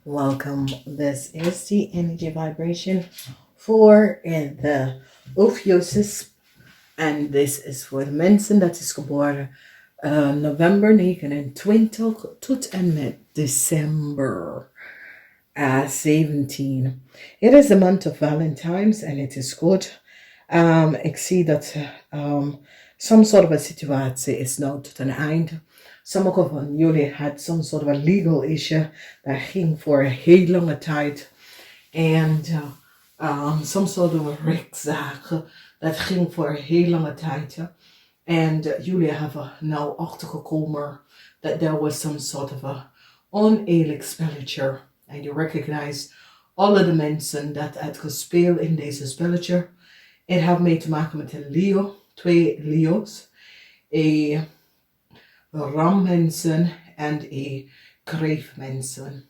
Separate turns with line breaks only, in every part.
Welcome. This is the energy vibration for the Ophiuchus. En this is voor de mensen dat is geboren November 29 tot en met December 17. It is the month of Valentine's and it is good. Ik zie dat some sort of a situatie is nou tot een einde. Sommige van jullie had some sort of a legal issue dat ging voor een heel lange tijd. En some sort of a rechtszaak dat ging voor een heel lange tijd. En jullie hebben nou achtergekomen that there was some sort of a oneerlijk spelletje. En je recognize alle de mensen dat het gespeeld in deze spelletje. Het heeft mee te maken met een Leo, 2 Leo's. Een rammensen en een kreefmensen.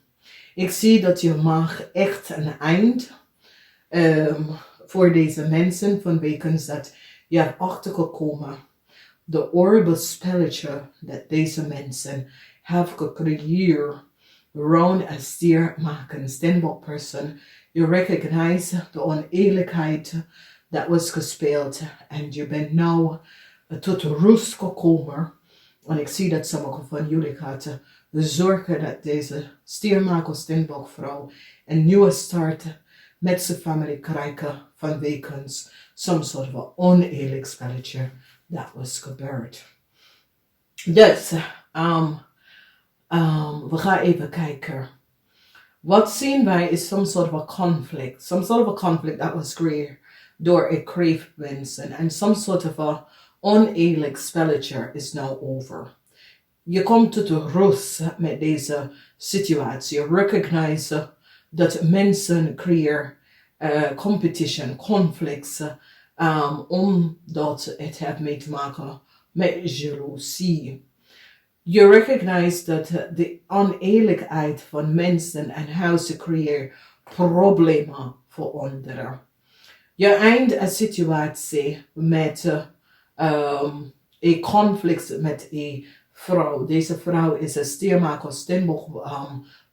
Ik zie dat je mag echt een eind voor deze mensen vanwege dat je hebt achtergekomen de orbelspelletje dat deze mensen hebben gecreëerd rond een stiermaken stenbok person. Je recognize de oneerlijkheid dat was gespeeld en je bent nou tot rust gekomen. En ik zie dat sommige van jullie gaan zorgen dat deze stiermaker stenbok vrouw een nieuwe start met zijn familie krijgen vanwege some sort of oneerlijk spelletje dat was gebeurd. Dus, we gaan even kijken. Wat zien wij is some sort of a conflict. Some sort of a conflict that was created door een kreefmensen. En some sort of a oneerlijk spelletje is now over. Je komt tot de rust met deze situatie. Je recognize dat mensen creëren competition, conflicts, omdat het heeft mee te maken met jaloezie. Je recognize dat de oneerlijkheid van mensen en hoe ze creëren problemen voor anderen. Je eindigt een situatie met een conflict met een vrouw. Deze vrouw is een stiermaker, stenbok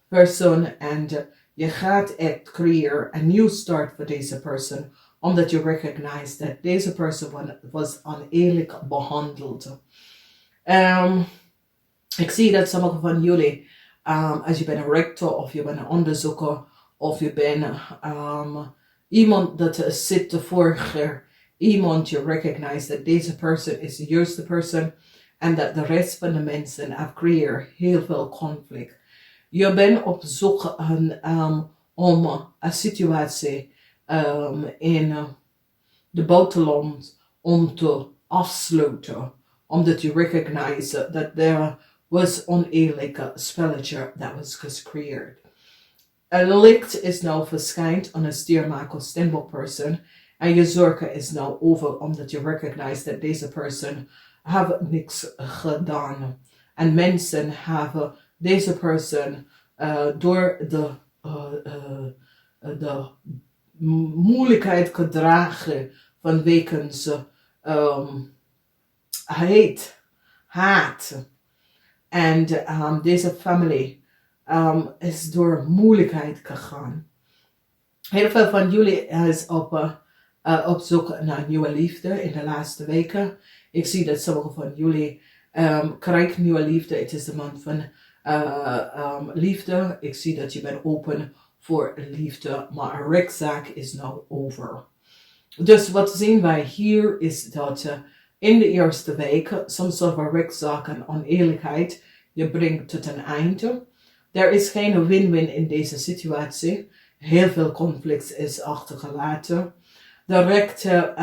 persoon en je gaat echt creëren een nieuw start voor deze persoon, omdat je recognize dat deze persoon was oneerlijk behandeld. Ik zie dat sommige van jullie, als je bent een rector of je bent een onderzoeker of je bent iemand dat zit te volgen, iemand je recognize dat deze persoon is de juiste persoon en dat de rest van de mensen have creëerd heel veel conflict. Je bent op zoek om een situatie in de buitenland om te afsluiten, omdat je recognize dat er was oneerlijke spelletje dat was gecreëerd. Een licht is nou verschijnt aan een stiermaker stenbok person en je zorgen is nou over omdat je recognize dat deze person have niks gedaan. En mensen hebben deze person door de moeilijkheid gedragen vanwege ze haat. En deze familie is door moeilijkheid gegaan. Heel veel van jullie is op zoek naar nieuwe liefde in de laatste weken. Ik zie dat sommige van jullie krijgen nieuwe liefde. Het is de maand van liefde. Ik zie dat je bent open voor liefde, maar een rechtszaak is nou over. Dus wat zien wij hier is dat in de eerste weken soms over rechtszaak en oneerlijkheid je brengt tot een einde. Er is geen win-win in deze situatie. Heel veel conflict is achtergelaten. De rechter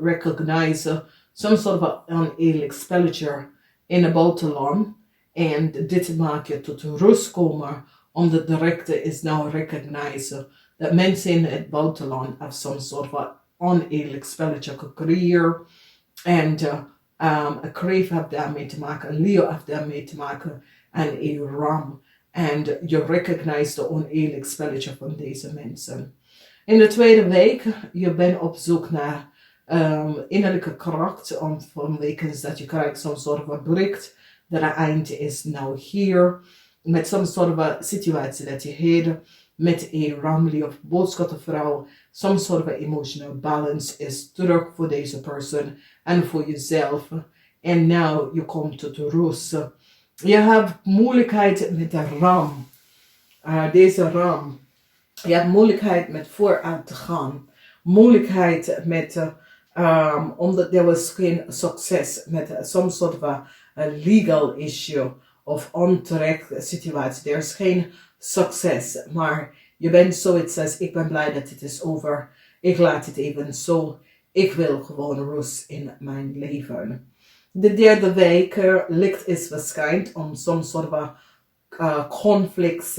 recognize some sort of oneerlijk spelletje in het buitenland. En dit maakt je tot rust komen, omdat de rechter is nou recognize dat mensen in het buitenland have some sort of oneerlijk spelletje gecreëerd. En een kreef heeft daarmee te maken, een Leo heeft daarmee te maken en een ram. En je recognize de oneerlijk spelletje van deze mensen. In de tweede week, je bent op zoek naar innerlijke kracht, vanwege dat je krijgt zo'n soort van bericht dat het eind is nou hier. met some sort of a situatie dat je hebt met een ramlie of boodschappevrouw. Some sort of a emotional balance is terug voor deze persoon en voor jezelf. En nou, je komt tot rust. Je hebt moeilijkheid met de ram. Deze ram. Je hebt moeilijkheid met vooruit te gaan. Moeilijkheid met, omdat er was geen succes met some sort of a legal issue of onterecht situatie. Er is geen succes, maar je bent zoiets als, ik ben blij dat het is over. Ik laat het even zo. Ik wil gewoon rust in mijn leven. De derde week, licht is verschijnt om some sort of a conflicts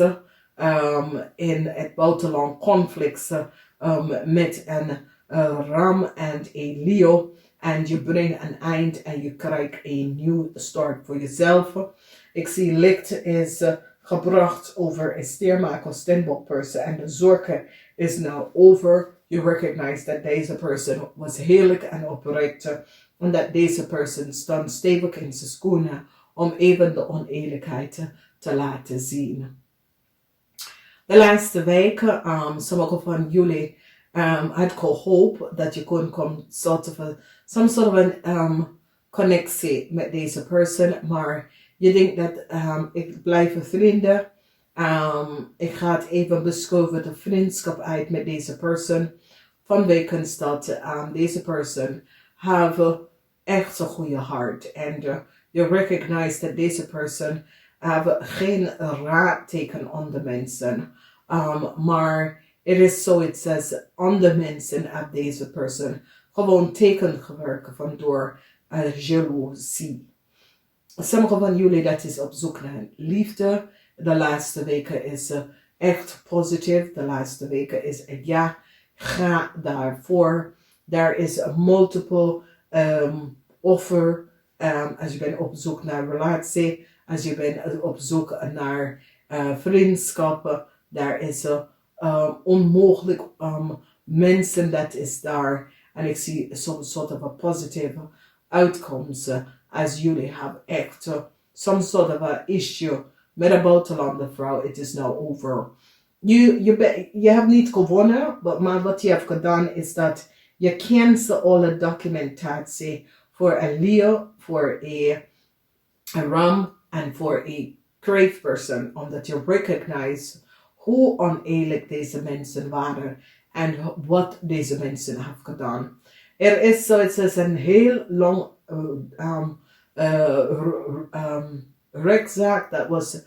in het buitenland, conflicts met een ram en een Leo. En je brengt een eind en je krijgt een nieuw start voor jezelf. Ik zie licht is gebracht over een steermaker of stenbok person. En de zorgen is nou over. You recognize that deze person was heerlijk en oprecht. En dat deze person stond stevig in zijn schoenen om even de oneerlijkheid te laten zien. De laatste weken, sommige van jullie had hoop dat je kon komen some sort of een connectie met deze persoon, maar je denkt dat ik blijf vrienden. Ik ga het even beschouwen de vriendschap uit met deze persoon. Vanwege dat deze persoon heeft echt een goede hart. En je recognize dat deze persoon geen raadteken onder mensen. Maar het is zoiets als andere mensen op deze persoon gewoon tekengewerken van door jaloezie. Sommige van jullie dat is op zoek naar liefde. De laatste weken is echt positief. De laatste weken is ja, ga daarvoor. Daar is een multiple offer. Als je bent op zoek naar relatie. Als je bent op zoek naar vriendschappen. Daar is onmogelijk mensen dat is daar. En ik zie some sort of a positive outcomes als jullie hebben echt some sort of a issue met een buitenlander vrouw. Het is now over. Je hebt niet gewonnen, maar wat je hebt gedaan is dat je kent alle documentatie voor een Leo, voor een ram en voor een crave person. Omdat je recognize hoe oneerlijk deze mensen waren en wat deze mensen hebben gedaan. Er is zoiets als een heel lang rechtszaak dat was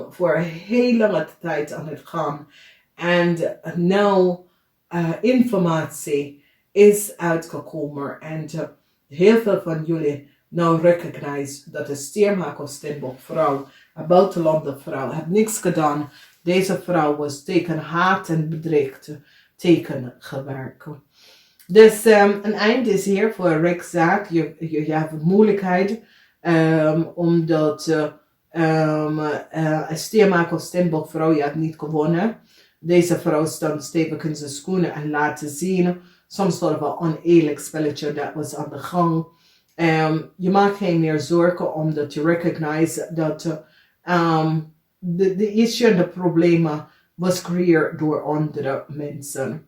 voor een heel lange tijd aan het gaan. En nou informatie is uitgekomen en heel veel van jullie nou recognize dat de steermaker of stenbok vrouw, een buitenlander vrouw, heeft niks gedaan. Deze vrouw was tegen haat en bedriegt tegengewerkt. Dus een eind is hier voor een rechtszaak. Je hebt een moeilijkheid omdat een steermaker of stenbok vrouw, je hebt niet gewonnen. Deze vrouw stond stevig in zijn schoenen en laten zien. Soms soort van een oneerlijk spelletje dat was aan de gang. Je maakt geen meer zorgen omdat je recognize dat de issue en de problemen was gecreëerd door andere mensen.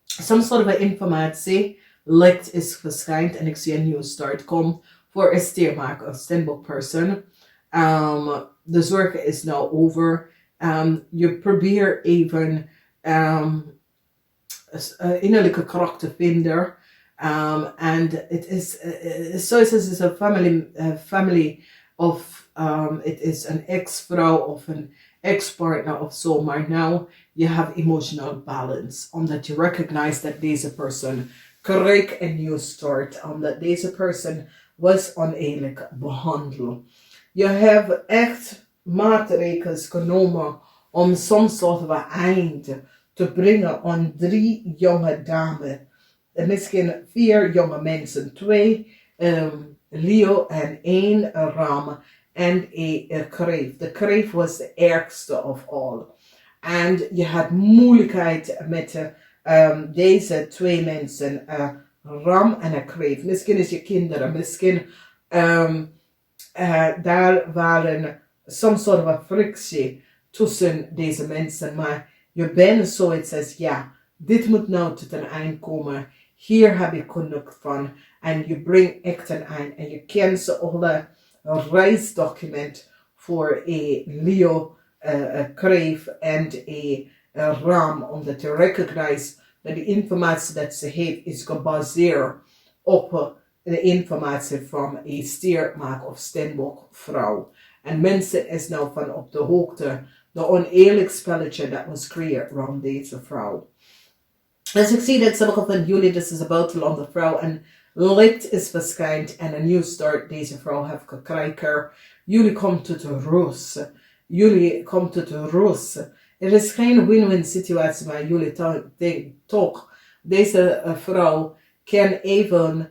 Some sort of informatie, licht is verschijnt en ik zie een nieuwe start komen voor een steermaker of stenbok person. De zorgen is nou over. Je probeert even innerlijke kracht te vinden. En het is zoals het is een family of het is een ex-vrouw of een ex-partner of zo. Maar nou, je hebt emotional balance. Omdat je recognize dat deze persoon krijgt een nieuw start. Omdat deze persoon was oneerlijk behandeld. Je hebt echt maatregelen genomen om soms soort van eind te brengen aan 3 jonge dames. Misschien 4 jonge mensen, 2 Leo en 1 ram en een kreef. De kreef was de ergste of all. En je had moeilijkheid met deze 2 mensen, ram en een kreef. Misschien is je kinderen, misschien daar waren some soort of a frictie tussen deze mensen. Maar je bent zoiets als, ja, dit moet nou tot een eind komen. Hier heb ik genoeg van. En je brengt echt een eind. En je kent ze alle reisdocument voor een Leo kreef en een ram. Omdat je recognize dat de informatie dat ze heeft is gebaseerd op de informatie van een stiermaak of steenbok vrouw. En mensen is nou van op de hoogte de oneerlijk spelletje dat was gecreëerd rond deze vrouw. Dus ik zie dat sommige van jullie, this is about to land de vrouw en licht is verschijnd en een nieuw start deze vrouw heeft gekregen. Jullie komen tot rust. Jullie komen tot rust. Er is geen win-win situatie, maar jullie denken toch, deze vrouw kan even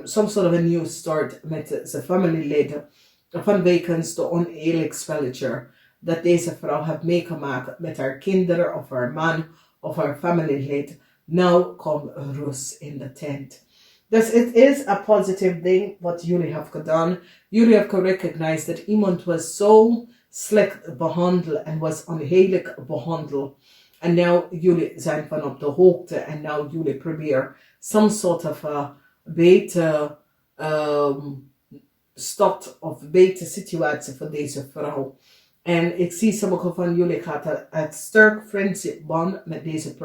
some sort of a new start met zijn familieleden vanwege de oneerlijk spelletje dat deze vrouw heeft meegemaakt met haar kinderen of haar man of haar familielid. Nou komt rust in de tent. Dus het is een positive ding wat jullie hebben gedaan. Jullie hebben gerecognized dat iemand was zo slecht behandeld en was onheerlijk behandeld. En nu jullie zijn van op de hoogte en nu jullie proberen some sort of a beter stad of beter situatie voor deze vrouw. En ik zie sommige van jullie gaat een sterk friendship bond met deze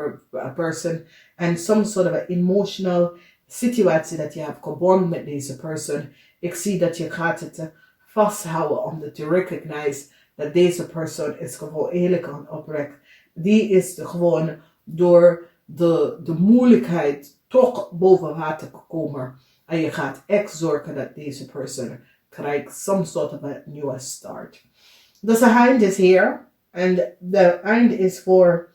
persoon. En some sort of a emotional situatie dat je hebt gebonden met deze persoon. Ik zie dat je gaat het vasthouden omdat je recognize dat deze persoon is gewoon eerlijk en oprecht. Die is gewoon door de moeilijkheid toch boven water gekomen. En je gaat echt zorgen dat deze persoon krijgt some sort of a new start. Dus de eind is here. En de eind is voor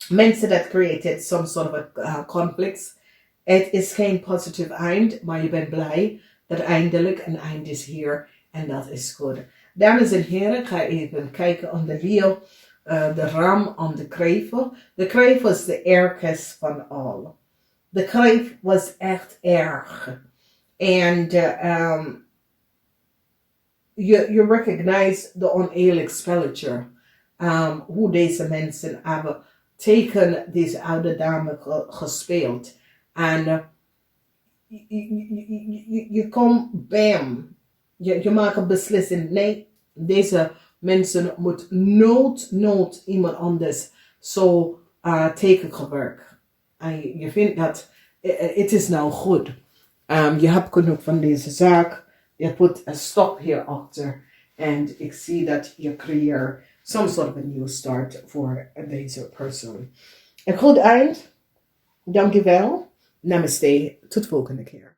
mensen dat created some sort of a conflicts. Het is geen positief eind, maar je bent blij dat eindelijk een eind is hier. En dat is goed. Dames en heren, ik ga even kijken aan de Leo. De ram aan de kreef. De kreef was de ergste van al. De kreef was echt erg. En je recognize de oneerlijk spelletje. Hoe deze mensen hebben tegen deze oude dame gespeeld. En je komt bam. Je maakt een beslissing. Nee, deze mensen moet nood iemand anders zo tegengewerkt. En je vindt dat het is nou goed. Je hebt genoeg van deze zaak. Je put een stop hierachter. En ik zie dat je creëert some sort of a new start voor deze persoon. Een goed eind. Dankjewel. Namaste. Tot volgende keer.